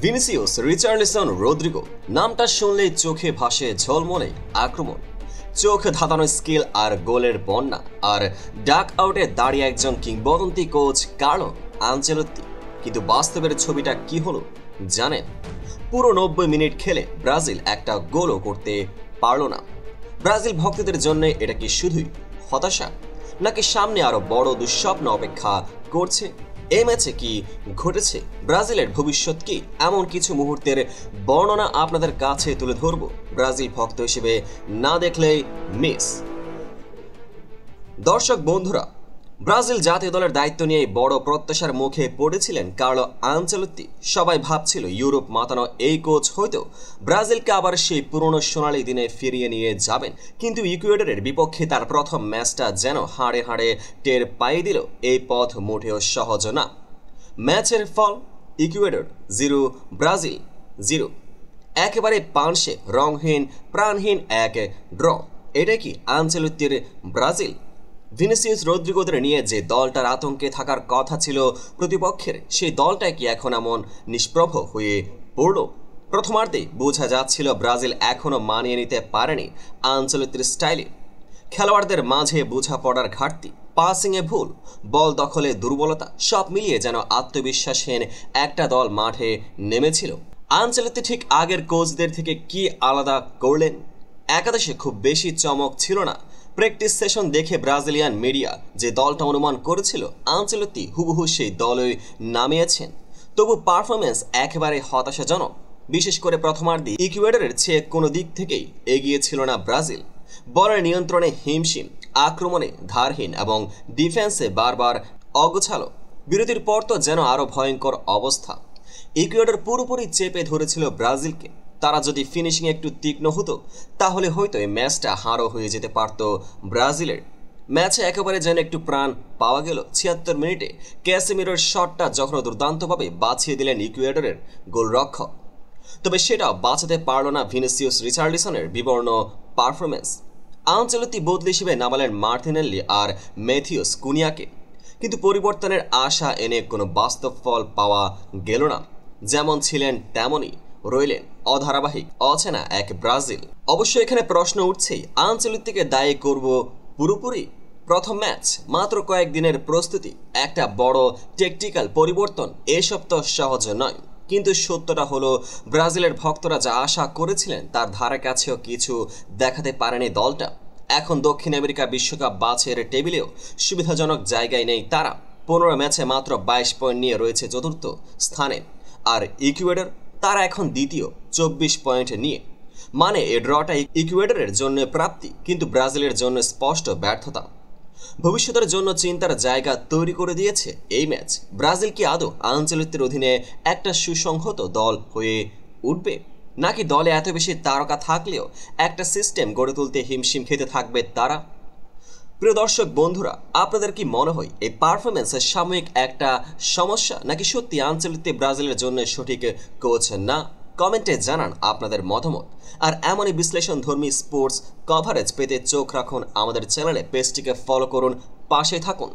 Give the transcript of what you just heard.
Vinicius, Richarlison, Rodrigo নামটা শুনলেই চোখে ভাসে ঝলমলে আক্রমণ, চোখ ধাঁধানো স্কিল আর গোলের বন্যা, আর ডাক আউটে দাঁড়িয়ে একজন কিংবদন্তি কোচ কার্লো আনচেলত্তি। কিন্তু বাস্তবের ছবিটা কি হলো জানেন? পুরো 90 মিনিট খেলে ব্রাজিল একটা গোলও করতে পারল না। ব্রাজিল ভক্তদের জন্য এটা কি শুধুই হতাশা, নাকি সামনে আরো বড় দুঃস্বপ্ন অপেক্ষা করছে? এই ম্যাচে কি ঘটেছে, ব্রাজিলের ভবিষ্যৎ কি, এমন কিছু মুহূর্তের বর্ণনা আপনাদের কাছে তুলে ধরব ব্রাজিল ভক্ত হিসেবে না দেখলেই মিস। দর্শক বন্ধুরা, ব্রাজিল জাতীয় দলের দায়িত্ব নিয়ে বড় প্রত্যাশার মুখে পড়েছিলেন কার্লো আনচেলত্তি। সবাই ভাবছিল ইউরোপ মাতানো এই কোচ হয়তো ব্রাজিলকে আবার সেই পুরনো সোনালী দিনে ফিরিয়ে নিয়ে যাবেন। কিন্তু ইকুয়েডরের বিপক্ষে তার প্রথম ম্যাচটা যেন হাড়ে হাড়ে টের পাইয়ে দিল এই পথ মোটেও সহজ না। ম্যাচের ফল ইকুয়েডর 0, ব্রাজিল 0। একেবারে পানসে রংহীন প্রাণহীন এক ড্র। এটা কি আনচেলত্তির ব্রাজিল? ভিনিসিয়াস, রদ্রিগোদের নিয়ে যে দলটার আতঙ্কে থাকার কথা ছিল প্রতিপক্ষের, সেই দলটা কি এখন এমন নিষ্প্রভ হয়ে পড়ল? প্রথমার্ধে বোঝা যাচ্ছিল ব্রাজিল এখনও মানিয়ে নিতে পারেনি আনচেলত্তির স্টাইলে। খেলোয়াড়দের মাঝে বোঝাপড়ার ঘাটতি, পাসিংয়ে ভুল, বল দখলে দুর্বলতা, সব মিলিয়ে যেন আত্মবিশ্বাসহীন একটা দল মাঠে নেমেছিল। আনচেলত্তি ঠিক আগের কোচদের থেকে কি আলাদা করলেন? একাদশে খুব বেশি চমক ছিল না। প্র্যাকটিস সেশন দেখে ব্রাজিলিয়ান মিডিয়া যে দলটা অনুমান করেছিল, আনচেলত্তি হুবহু সেই দলই নামিয়েছেন। তবু পারফরমেন্স একেবারে হতাশাজনক। বিশেষ করে প্রথমার্ধে ইকুয়েডরের চেয়ে কোনো দিক থেকেই এগিয়ে ছিল না ব্রাজিল। বলের নিয়ন্ত্রণে হিমশিম, আক্রমণে ধারহীন এবং ডিফেন্সে বারবার অগোছালো। বিরতির পর তো যেন আরও ভয়ঙ্কর অবস্থা। ইকুয়েডর পুরোপুরি চেপে ধরেছিল ব্রাজিলকে। তারা যদি ফিনিশিং একটু তীক্ষ্ণ হতো, তাহলে হয়তো এই ম্যাচটা হারও হয়ে যেতে পারত ব্রাজিলের। ম্যাচে একেবারে যেন একটু প্রাণ পাওয়া গেল 76 মিনিটে ক্যাসেমিরোর শটটা যখন দুর্দান্তভাবে বাঁচিয়ে দিলেন ইকুয়েডরের গোলরক্ষক। তবে সেটাও বাঁচাতে পারল না ভিনিসিয়াস, রিচার্লিসনের বিবর্ণ পারফরমেন্স। আনচেলত্তি বদলি হিসেবে নামালেন মার্টিনেল্লি আর ম্যাথিউস কুনিয়াকে, কিন্তু পরিবর্তনের আশা এনে কোনো বাস্তব ফল পাওয়া গেল না। যেমন ছিলেন তেমনই রইলেন অধারাবাহিক অচেনা এক ব্রাজিল। অবশ্য এখানে প্রশ্ন উঠছেই, আনচেলত্তিকে দায়ী করব পুরোপুরি? প্রথম ম্যাচ, মাত্র কয়েকদিনের প্রস্তুতি, একটা বড় টেকটিক্যাল পরিবর্তন, এসব তো সহজ নয়। কিন্তু সত্যটা হলো, ব্রাজিলের ভক্তরা যা আশা করেছিলেন তার ধারে কাছেও কিছু দেখাতে পারেনি দলটা। এখন দক্ষিণ আমেরিকা বিশ্বকাপ বাছাইয়ের টেবিলেও সুবিধাজনক জায়গায় নেই তারা। 15 ম্যাচে মাত্র 22 পয়েন্ট নিয়ে রয়েছে চতুর্থ স্থানে। আর ইকুয়েডর, তারা এখন দ্বিতীয় 24 পয়েন্ট নিয়ে। মানে এই ড্রটা ইকুয়েডরের জন্য প্রাপ্তি, কিন্তু ব্রাজিলের জন্য স্পষ্ট ব্যর্থতা। ভবিষ্যতের জন্য চিন্তার জায়গা তৈরি করে দিয়েছে এই ম্যাচ। ব্রাজিল কি আদৌ আনচেলত্তির অধীনে একটা সুসংহত দল হয়ে উঠবে, নাকি দলে এত বেশি তারকা থাকলেও একটা সিস্টেম গড়ে তুলতে হিমশিম খেতে থাকবে তারা? প্রিয় দর্শক বন্ধুরা, আপনাদের কি মনে হয় এই পারফরমেন্সের সাময়িক একটা সমস্যা, নাকি সত্যি আনচেলত্তি ব্রাজিলের জন্য সঠিক কোচ না? কমেন্টে জানান আপনাদের মতামত। আর এমনই বিশ্লেষণধর্মী স্পোর্টস কভারেজ পেতে চোখ রাখুন আমাদের চ্যানেলে, পেজটিকে ফলো করুন, পাশে থাকুন।